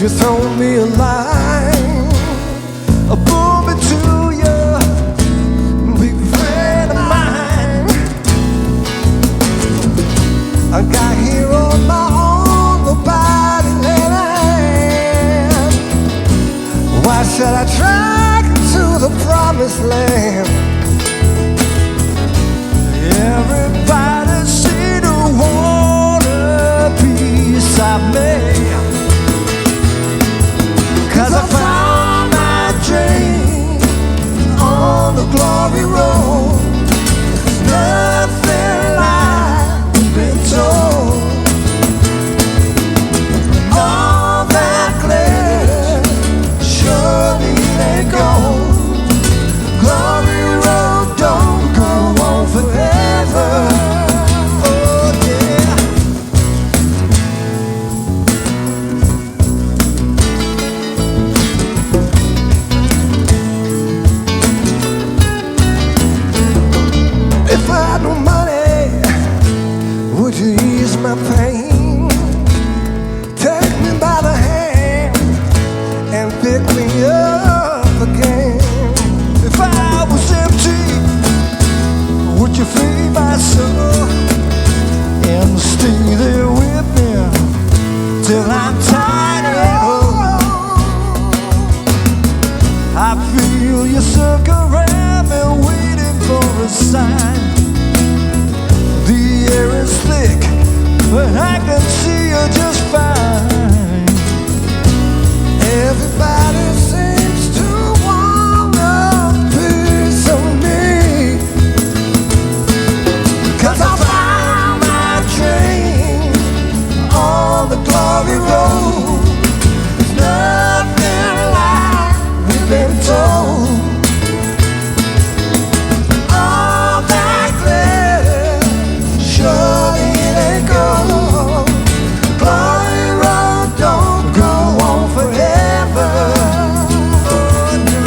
you throw me a line, a boom into you, big friend of mine. I got here on my own, nobody lent a hand. Why should I track to the promised land? Everybody seemed to want a piece of me, 'cause I found my dream on the glory road. Nothing like we've been told. All that glitters surely they go. Glory road don't go on forever. Oh yeah. If I had no money, would you ease my pain? Take me by the hand and pick me up again. If I was empty, would you free my soul and stay there with me till I'm tired and old? I feel you circle around me waiting for a sign. The air is thick, but I can see you just fine. Everybody seems to want a piece of me, 'cause I found my dream on the glory road. It's nothing like we've been told. All that glitters surely they go. Glory road don't go on forever. Oh, no.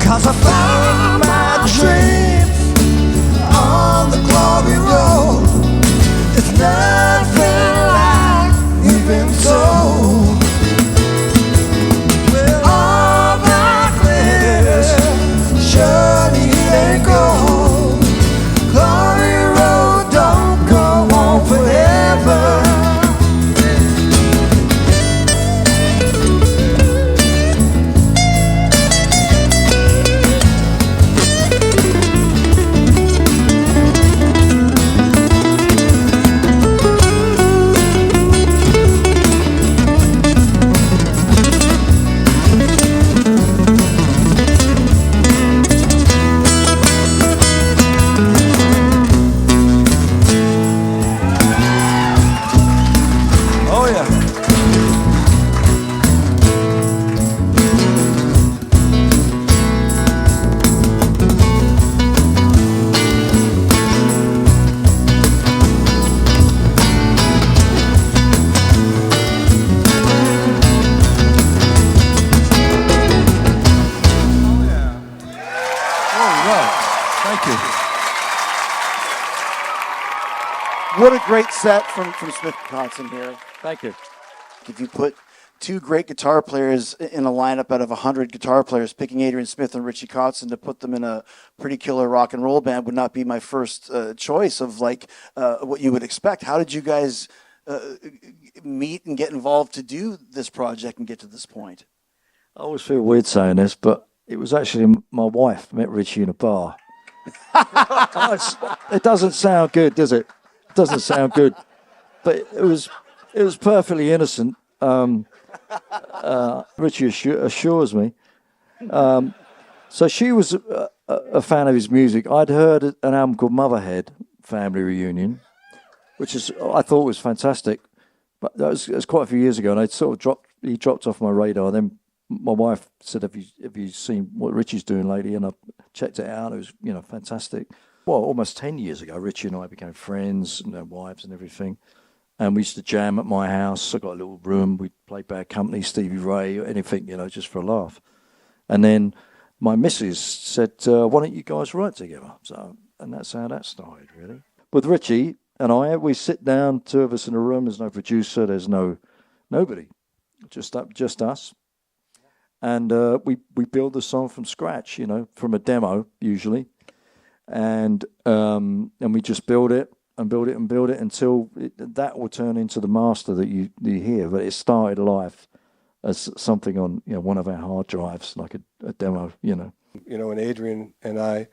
Cause I found my dreams on the glory road. It's nothing like you've been told. Well, all that glitters surely they go. Glory road don't go on forever. Oh yeah. Thank you. What a great set from Smith-Kotzen here. Thank you. If you put two great guitar players in a lineup out of 100 guitar players, picking Adrian Smith and Richie Kotzen to put them in a pretty killer rock and roll band would not be my first choice of like what you would expect. How did you guys meet and get involved to do this project and get to this point? I always feel weird saying this, but it was actually my wife. Met Richie in a bar. It doesn't sound good, does it? It doesn't sound good, but it was perfectly innocent. Richie assures me. So she was a fan of his music. I'd heard an album called Motherhead family reunion, which I thought was fantastic. But that was quite a few years ago, and he dropped off my radar. Then my wife said, have you seen what Richie's doing lately? And I checked it out. It was, fantastic. Well, almost 10 years ago, Richie and I became friends, and our wives and everything. And we used to jam at my house. I got a little room. We'd play Bad Company, Stevie Ray, anything, just for a laugh. And then my missus said, why don't you guys write together? And that's how that started, really. With Richie and I, we sit down, two of us in a room. There's no producer. There's nobody. Just us. And we build the song from scratch, from a demo, usually. And we just build it until that will turn into the master that you hear. But it started life as something on one of our hard drives, like a demo. When Adrian and I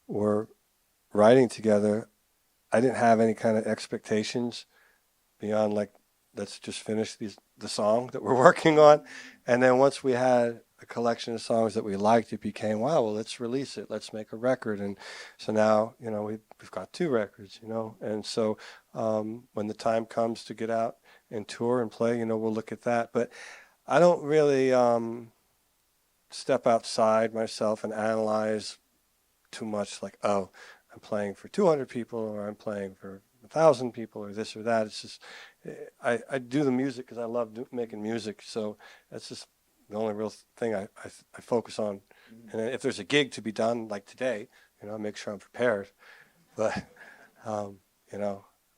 were writing together, I didn't have any kind of expectations beyond let's just finish the song that we're working on. And then once we had a collection of songs that we liked, it became, wow, well, let's release it. Let's make a record. And so now, we've got 2 records, And so when the time comes to get out and tour and play, we'll look at that. But I don't really step outside myself and analyze too much I'm playing for 200 people or I'm playing for 1,000 people or this or that. It's just, I do the music because I love making music. So that's just the only real thing I focus on. And if there's a gig to be done like today, I make sure I'm prepared. But, I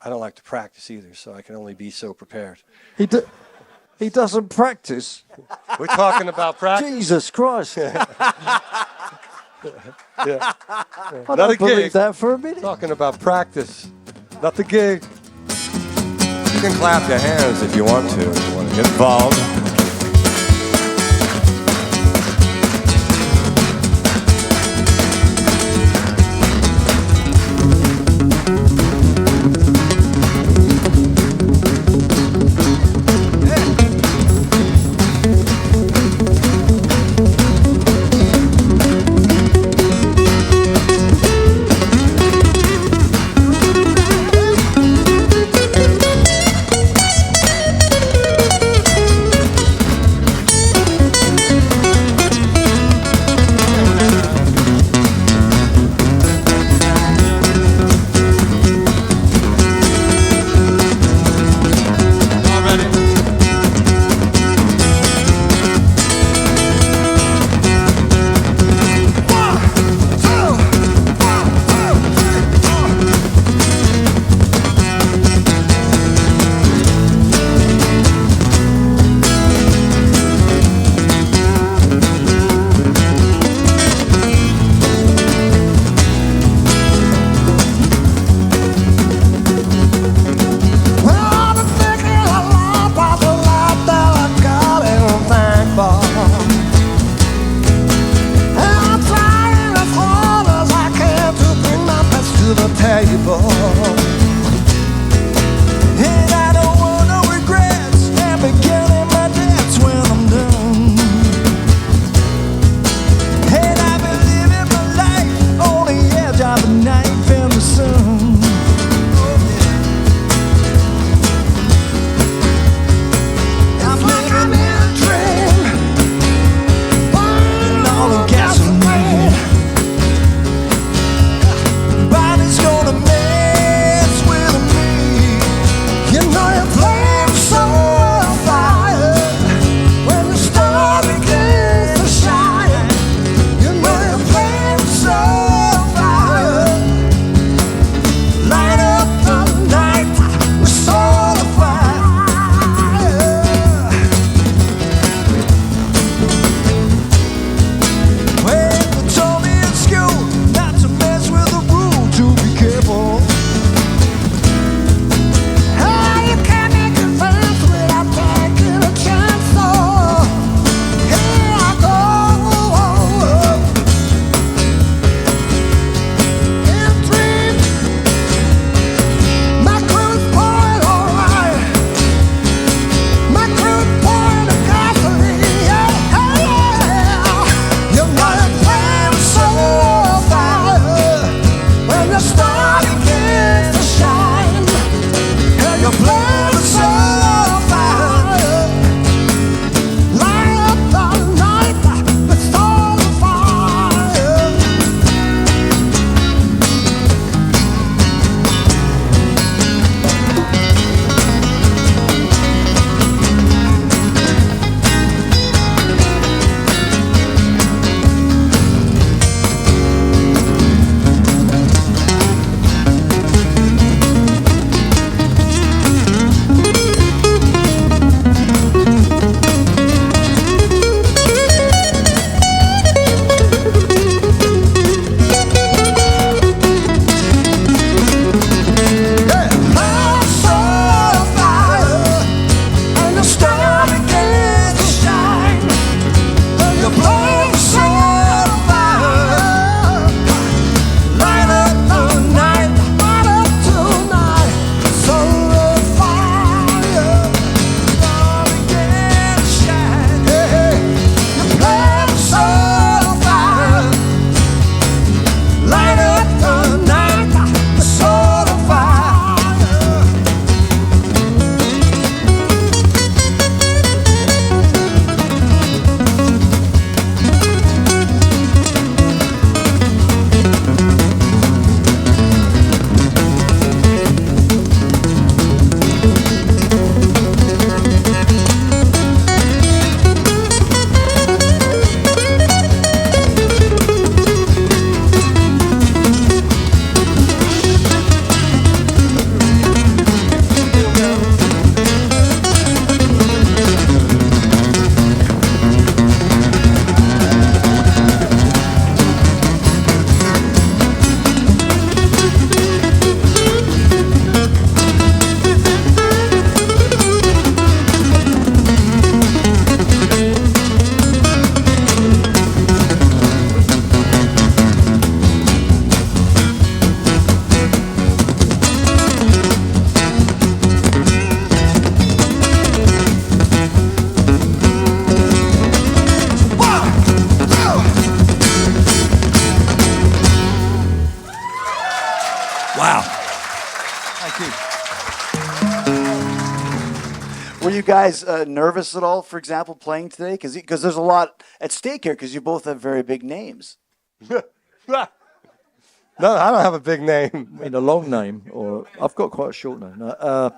don't like to practice either, so I can only be so prepared. He doesn't practice. We're talking about practice. Jesus Christ. Yeah. I don't believe that for a minute. Talking about practice, not the gig. You can clap your hands if you want to get involved. guys nervous at all, for example, playing today? Because there's a lot at stake here, because you both have very big names. No, I don't have a big name. I mean, a long name, or I've got quite a short name. No,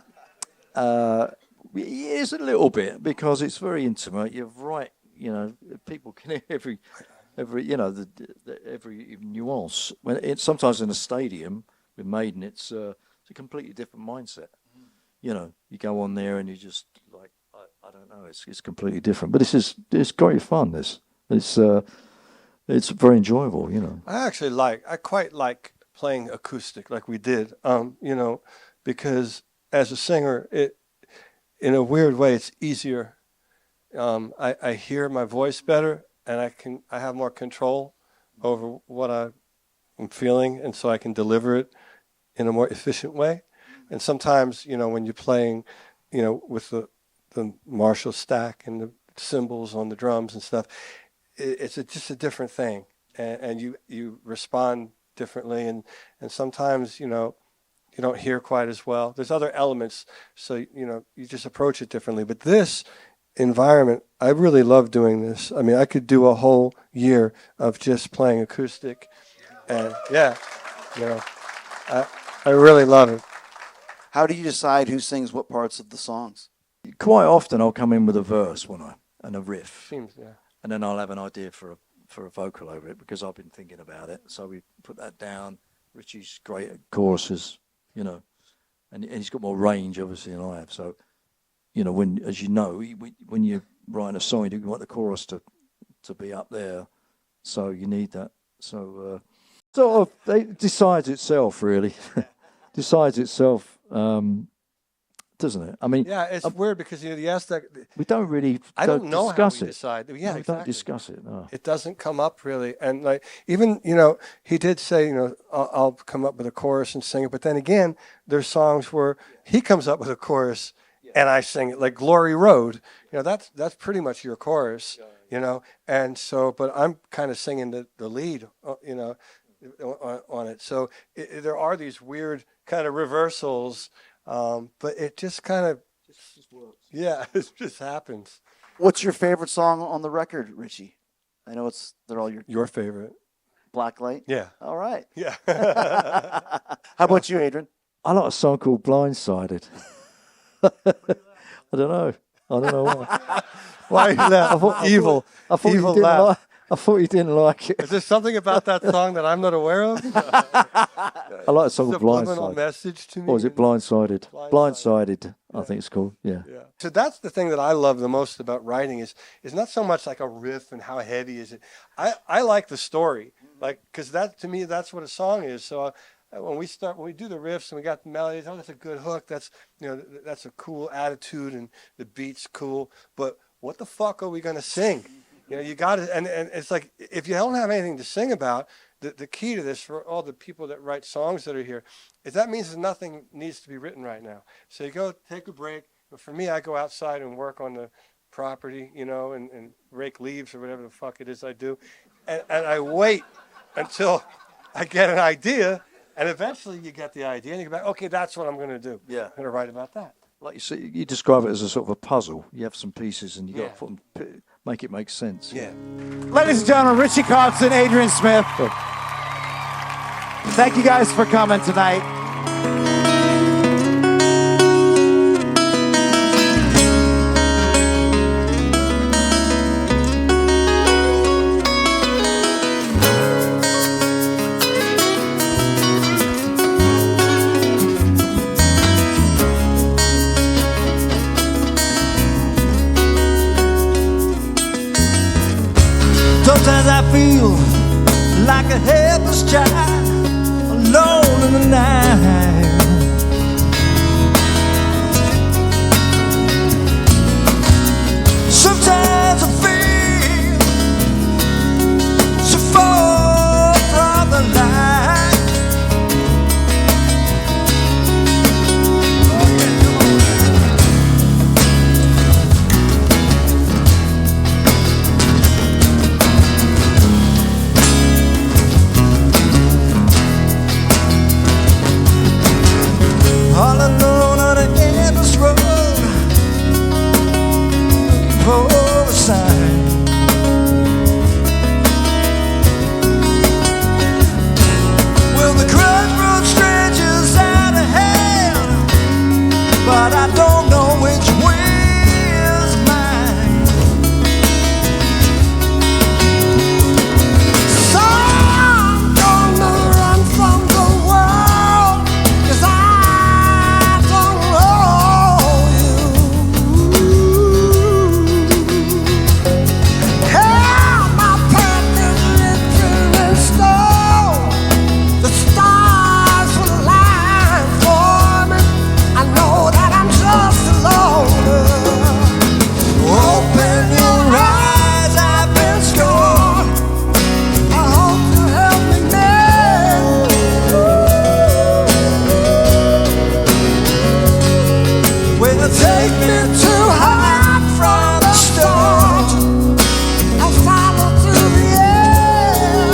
it's a little bit, because it's very intimate. You're right, you know, people can hear every you know, every nuance. When it's sometimes in a stadium with Maiden, it's a completely different mindset. You know, you go on there and you just like, I don't know, it's completely different. But it's great fun. It's very enjoyable. You know, I quite like playing acoustic like we did. You know, because as a singer, in a weird way, it's easier. I hear my voice better, and I have more control over what I'm feeling, and so I can deliver it in a more efficient way. And sometimes, you know, when you're playing, you know, with the Marshall stack and the cymbals on the drums and stuff, it's just a different thing, and you respond differently, and sometimes, you know, you don't hear quite as well. There's other elements, so, you know, you just approach it differently. But this environment, I really love doing this. I mean, I could do a whole year of just playing acoustic, and yeah, you know, I really love it. How do you decide who sings what parts of the songs? quite often I'll come in with a verse, won't I, and a riff. Seems, yeah. And then I'll have an idea for a vocal over it because I've been thinking about it. So we put that down. Richie's great at choruses, you know, and he's got more range obviously than I have. So, you know, as you know, when you're writing a song, you want the chorus to be up there. So you need that. So sort of it decides itself, really. Decides itself, doesn't it? I mean, yeah, it's weird because you asked that. We don't really. I don't know discuss how we it. decide. Yeah, no, exactly. We don't discuss it. No. It doesn't come up really, and like even he did say I'll come up with a chorus and sing it, but then again there's songs where he comes up with a chorus and I sing it, like Glory Road. That's pretty much your chorus, and so but I'm kind of singing the lead, on it. So there are these weird kind of reversals, but it just kind of yeah, it just happens. What's your favorite song on the record, Richie? I know they're all your favorite. Blacklight? Yeah. All right. Yeah. How about you, Adrian? I like a song called Blindsided. I don't know why. Why you laugh? Evil. I thought Evil you didn't laugh. I thought you didn't like it. Is there something about that song that I'm not aware of? I like a song called Subliminal Blindsided. message to me. Or is it Blindsided? Blindsided, I think it's called. Yeah. So that's the thing that I love the most about writing is not so much like a riff and how heavy is it. I like the story, because that to me that's what a song is. So when we do the riffs and we got the melodies, that's a good hook. That's that's a cool attitude and the beat's cool. But what the fuck are we gonna sing? You got to, and it's like if you don't have anything to sing about, the key to this for all the people that write songs that are here is that means that nothing needs to be written right now. So you go take a break. For me, I go outside and work on the property, and rake leaves or whatever the fuck it is I do, and I wait until I get an idea, and eventually you get the idea, and you go back, okay, that's what I'm going to do. Yeah. I'm going to write about that. Like you see, you describe it as a sort of a puzzle. You have some pieces and you got to put them, make it make sense. Yeah. Ladies and gentlemen, Richie Kotzen, Adrian Smith. Thank you guys for coming tonight. Sometimes I feel like a helpless child, alone in the night. Sometimes I feel so far from the light. Oh yeah, come on. for a sign. Well, the crossroads stretches out ahead, but I don't know which way is mine. So I'm gonna run from the world, 'cause I don't know you. Yeah, my path is written in stone. The stars will align for me. I know that I'm just a loner. Open your eyes, I've been scorned. I hope you help me now. Will it take me too hard from the start? I'll follow to the end.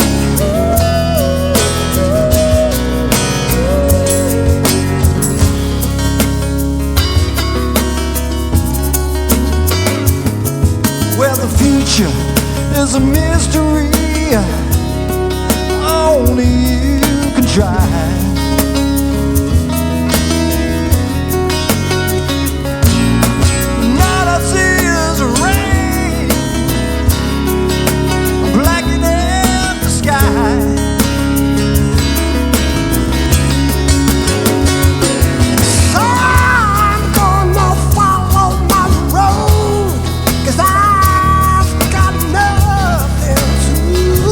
Well, the future is a mystery. Only you can try. Night I see is rain, blacking out the sky. So I'm gonna follow my road, 'cause I've got nothing to lose.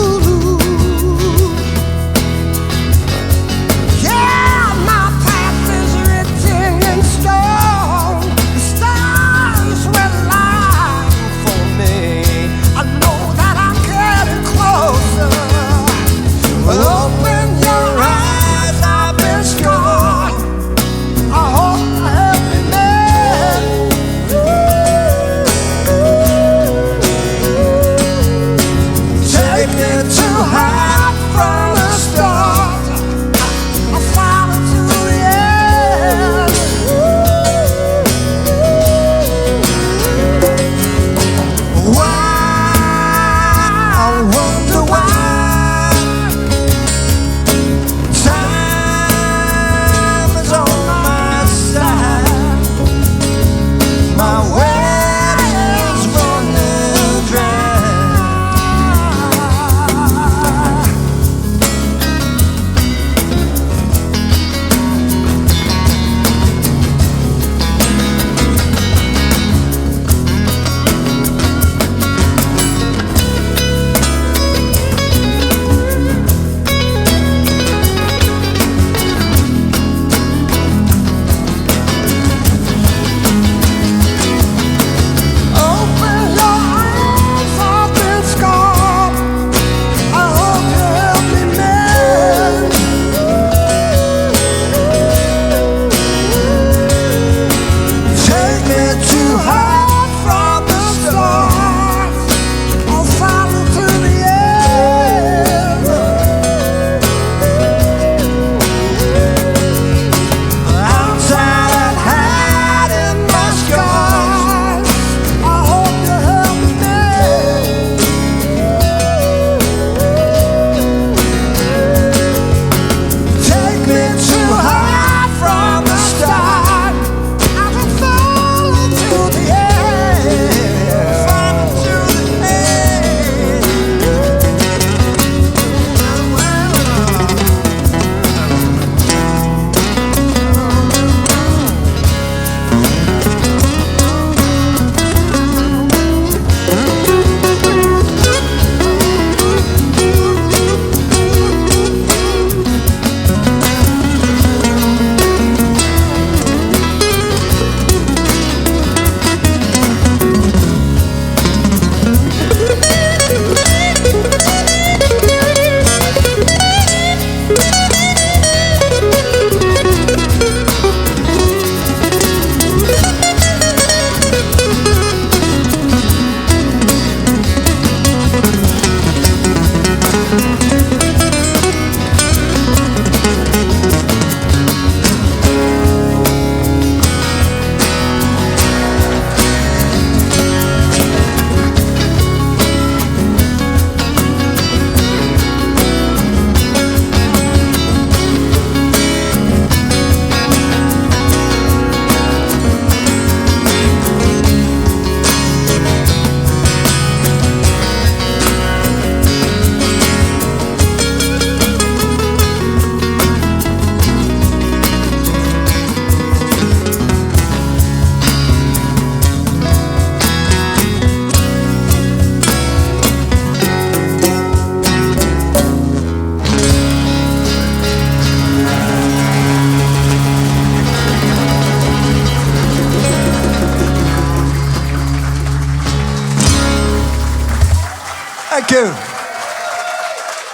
Thank you.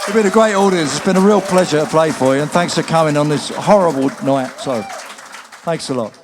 You've been a great audience. It's been a real pleasure to play for you, and thanks for coming on this horrible night. So, thanks a lot.